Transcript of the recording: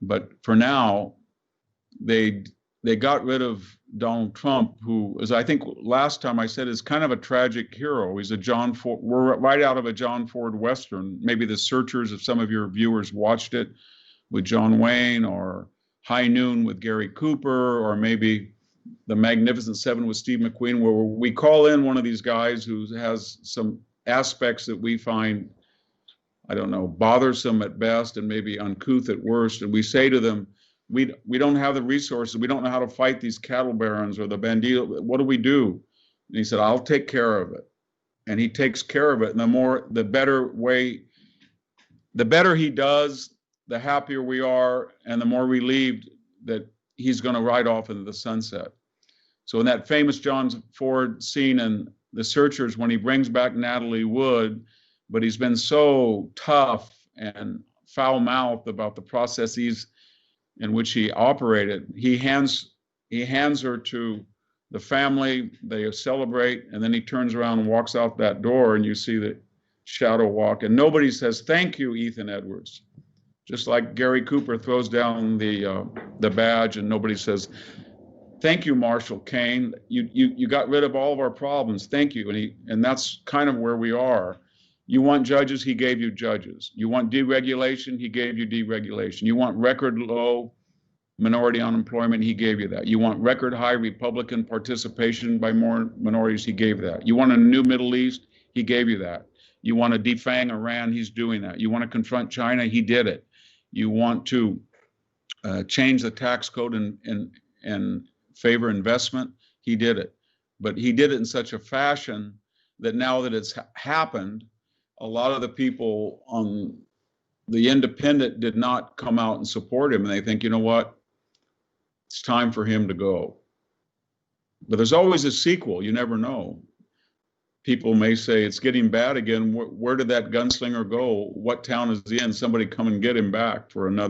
But for now, they they got rid of Donald Trump, who, as I think last time I said, is kind of a tragic hero. He's a John Ford. We're right out of a John Ford Western. Maybe The Searchers, if some of your viewers watched it, with John Wayne, or High Noon with Gary Cooper, or maybe The Magnificent Seven with Steve McQueen, where we call in one of these guys who has some aspects that we find, I don't know, bothersome at best and maybe uncouth at worst. And we say to them, we don't have the resources. We don't know how to fight these cattle barons or the bandidos. What do we do? And he said, I'll take care of it. And he takes care of it. And the better he does, the happier we are, and the more relieved that he's going to ride off into the sunset. So in that famous John Ford scene in The Searchers, when he brings back Natalie Wood, but he's been so tough and foul-mouthed about the processes in which he operated, he hands her to the family. They celebrate, and then he turns around and walks out that door, and you see the shadow walk, and nobody says, "Thank you, Ethan Edwards." Just like Gary Cooper throws down the badge, and nobody says, "Thank you, Marshall Kane. You got rid of all of our problems. Thank you." And that's kind of where we are. You want judges, he gave you judges. You want deregulation, he gave you deregulation. You want record low minority unemployment, he gave you that. You want record high Republican participation by more minorities, he gave that. You want a new Middle East, he gave you that. You want to defang Iran, he's doing that. You want to confront China, he did it. You want to change the tax code and favor investment, he did it. But he did it in such a fashion that now that it's happened, a lot of the people on the Independent did not come out and support him. And they think, you know what? It's time for him to go. But there's always a sequel. You never know. People may say it's getting bad again. Where did that gunslinger go? What town is he in? Somebody come and get him back for another.